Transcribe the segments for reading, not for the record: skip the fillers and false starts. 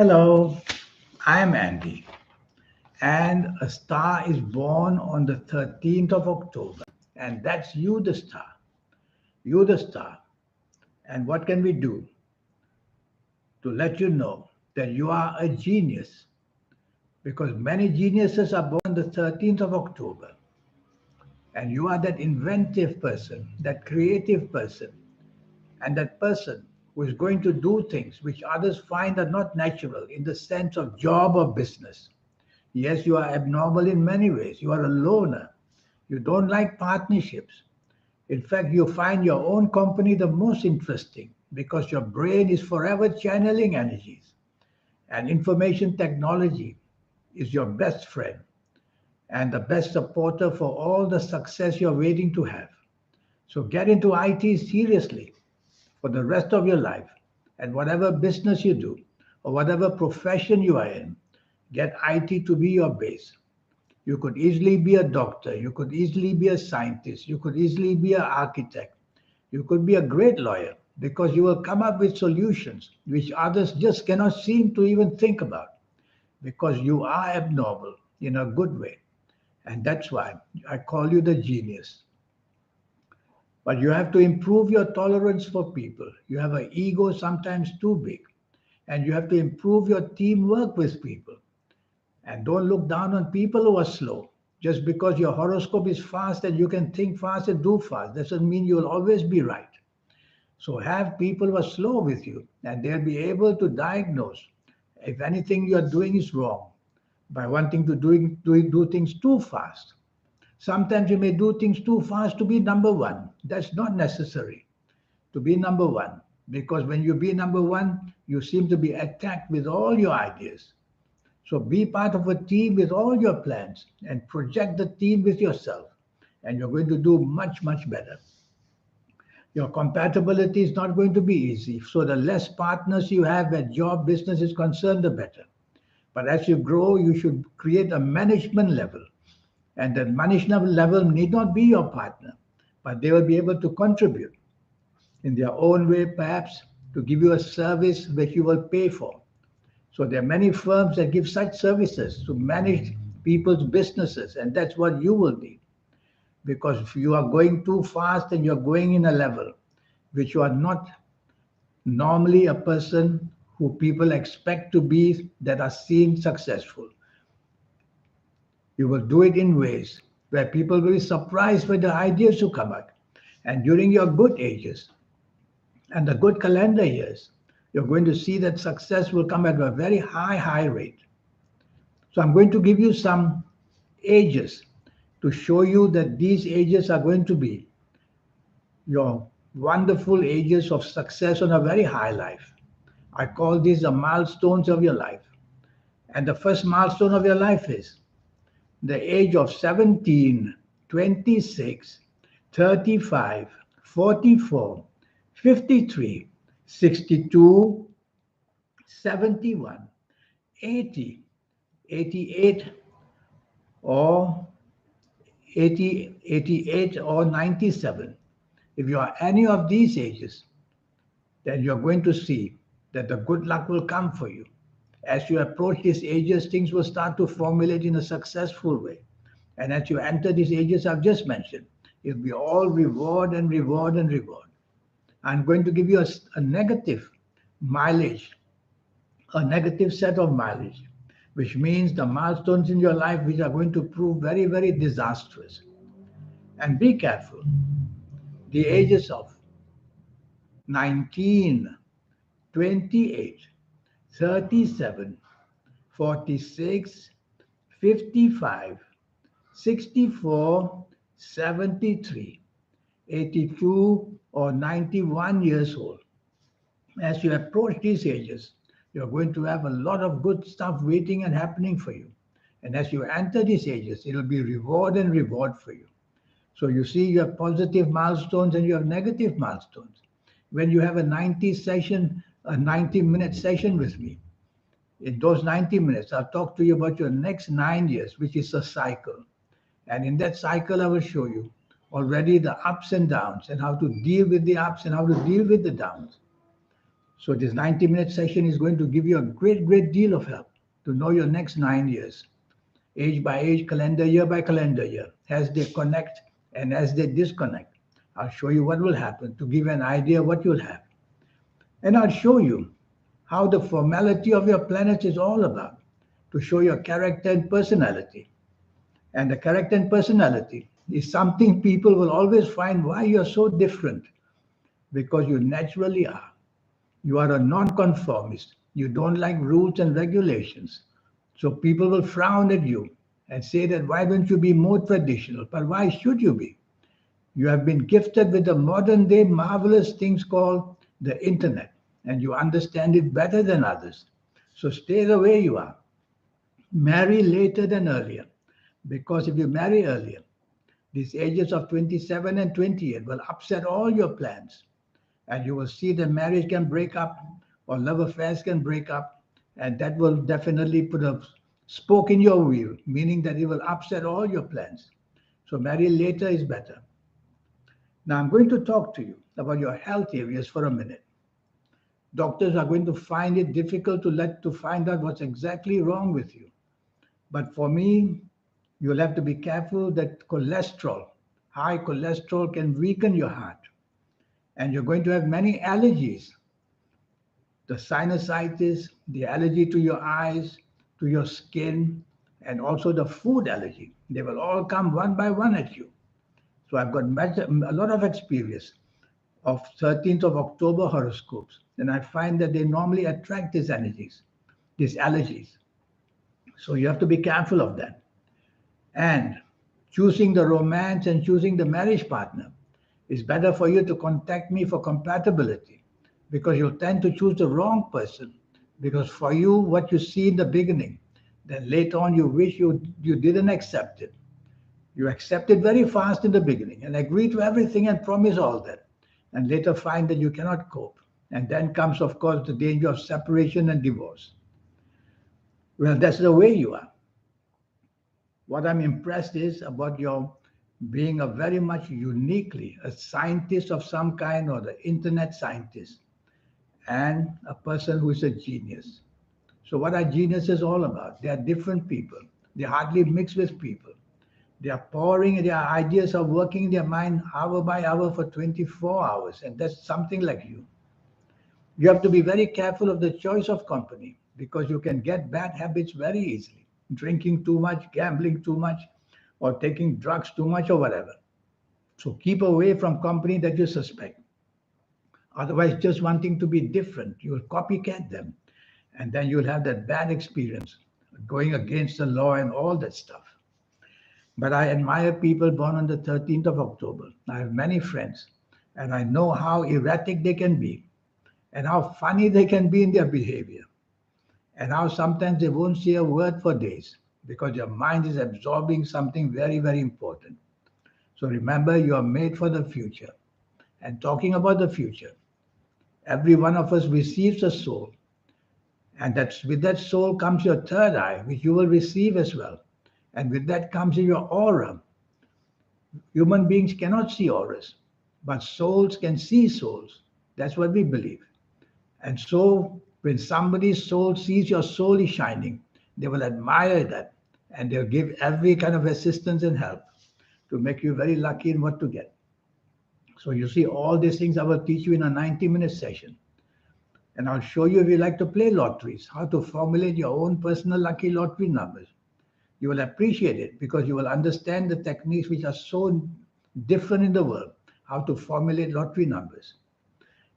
Hello, I'm Andy, and a star is born on the 13th of October, and that's you, the star. You, the star. And what can we do to let you know that you are a genius? Because many geniuses are born on the 13th of October, and you are that inventive person, that creative person, and that person who is going to do things which others find are not natural in the sense of job or business. Yes, you are abnormal in many ways. You are a loner. You don't like partnerships. In fact, you find your own company the most interesting because your brain is forever channeling energies. And information technology is your best friend and the best supporter for all the success you're waiting to have. So get into IT seriously for the rest of your life. And whatever business you do or whatever profession you are in, get IT to be your base. You could easily be a doctor. You could easily be a scientist. You could easily be an architect. You could be a great lawyer because you will come up with solutions which others just cannot seem to even think about because you are abnormal in a good way. And that's why I call you the genius. But you have to improve your tolerance for people. You have an ego sometimes too big. And you have to improve your teamwork with people. And don't look down on people who are slow. Just because your horoscope is fast and you can think fast and do fast doesn't mean you'll always be right. So have people who are slow with you and they'll be able to diagnose if anything you're doing is wrong by wanting to do things too fast. Sometimes you may do things too fast to be number one. That's not necessary to be number one because when you be number one, you seem to be attacked with all your ideas. So be part of a team with all your plans and project the team with yourself. And you're going to do much, much better. Your compatibility is not going to be easy. So the less partners you have where job business is concerned, the better. But as you grow, you should create a management level. And that management level need not be your partner, but they will be able to contribute in their own way, perhaps, to give you a service which you will pay for. So there are many firms that give such services to manage people's businesses, and that's what you will need. Because if you are going too fast and you're going in a level which you are not normally a person who people expect to be that are seen successful, you will do it in ways where people will be surprised by the ideas you come up. And during your good ages and the good calendar years, you're going to see that success will come at a very high rate. So I'm going to give you some ages to show you that these ages are going to be your wonderful ages of success on a very high life. I call these the milestones of your life. And the first milestone of your life is the age of 17, 26, 35, 44, 53, 62, 71, 80, 88, or 80, 88, or 97. If you are any of these ages, then you're going to see that the good luck will come for you. As you approach these ages, things will start to formulate in a successful way. And as you enter these ages I've just mentioned, it'll be all reward and reward and reward. I'm going to give you a negative mileage, a negative set of mileage, which means the milestones in your life which are going to prove very, very disastrous. And be careful. The ages of 19, 28, 37, 46, 55, 64, 73, 82, or 91 years old. As you approach these ages, you're going to have a lot of good stuff waiting and happening for you. And as you enter these ages, it'll be reward and reward for you. So you see, you have positive milestones and you have negative milestones. When you have a 90 session, a 90-minute session with me, in those 90 minutes, I'll talk to you about your next 9 years, which is a cycle. And in that cycle, I will show you already the ups and downs and how to deal with the ups and how to deal with the downs. So this 90-minute session is going to give you a great deal of help to know your next 9 years, age by age, calendar year by calendar year, as they connect and as they disconnect. I'll show you what will happen to give you an idea what you'll have. And I'll show you how the formality of your planet is all about, to show your character and personality. And the character and personality is something people will always find why you're so different, because you naturally are. You are a nonconformist. You don't like rules and regulations. So people will frown at you and say that why don't you be more traditional? But why should you be? You have been gifted with the modern day marvelous things called the internet, and you understand it better than others. So stay the way you are. Marry later than earlier, because if you marry earlier, these ages of 27 and 28 will upset all your plans, and you will see that marriage can break up or love affairs can break up, and that will definitely put a spoke in your wheel, meaning that it will upset all your plans. So marry later is better. Now I'm going to talk to you about your health areas for a minute. Doctors are going to find it difficult to find out what's exactly wrong with you. But for me, you'll have to be careful that high cholesterol can weaken your heart. And you're going to have many allergies, the sinusitis, the allergy to your eyes, to your skin, and also the food allergy. They will all come one by one at you. So I've got a lot of experience of 13th of October horoscopes, and I find that they normally attract these energies, these allergies. So you have to be careful of that. And choosing the romance and choosing the marriage partner is better for you to contact me for compatibility, because you'll tend to choose the wrong person. Because for you, what you see in the beginning, then later on you wish you didn't accept it. You accept it very fast in the beginning and agree to everything and promise all that, and later find that you cannot cope. And then comes, of course, the danger of separation and divorce. Well, that's the way you are. What I'm impressed is about your being a very much uniquely a scientist of some kind, or the internet scientist, and a person who is a genius. So what are geniuses all about? They are different people. They hardly mix with people. They are pouring, their ideas are working in their mind hour by hour for 24 hours, and that's something like you. You have to be very careful of the choice of company, because you can get bad habits very easily. Drinking too much, gambling too much, or taking drugs too much, or whatever. So keep away from company that you suspect. Otherwise, just wanting to be different, you will copycat them. And then you'll have that bad experience going against the law and all that stuff. But I admire people born on the 13th of October. I have many friends, and I know how erratic they can be, and how funny they can be in their behavior, and how sometimes they won't say a word for days because your mind is absorbing something very important. So remember, you are made for the future. And talking about the future, every one of us receives a soul, and that's with that soul comes your third eye, which you will receive as well. And with that comes your aura. Human beings cannot see auras, but souls can see souls. That's what we believe. And so when somebody's soul sees your soul is shining, they will admire that, and they'll give every kind of assistance and help to make you very lucky in what to get. So you see, all these things I will teach you in a 90-minute session. And I'll show you, if you like to play lotteries, how to formulate your own personal lucky lottery numbers. You will appreciate it because you will understand the techniques which are so different in the world, how to formulate lottery numbers.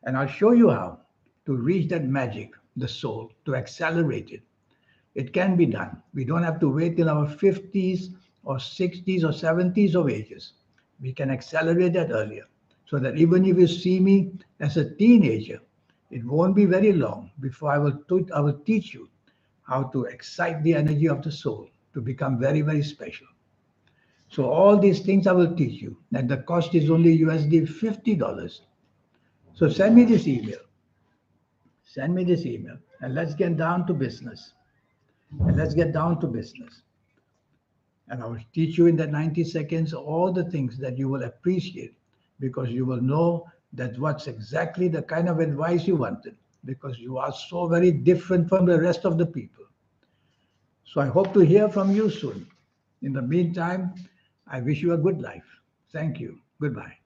And I'll show you how to reach that magic, the soul, to accelerate it. It can be done. We don't have to wait till our 50s or 60s or 70s of ages. We can accelerate that earlier, so that even if you see me as a teenager, it won't be very long before I will teach you how to excite the energy of the soul to become very special. So all these things I will teach you, and the cost is only USD $50. So send me this email. Send me this email, and let's get down to business. And let's get down to business. And I will teach you in that 90 seconds all the things that you will appreciate, because you will know that what's exactly the kind of advice you wanted. because you are so very different from the rest of the people. So I hope to hear from you soon. In the meantime, I wish you a good life. Thank you. Goodbye.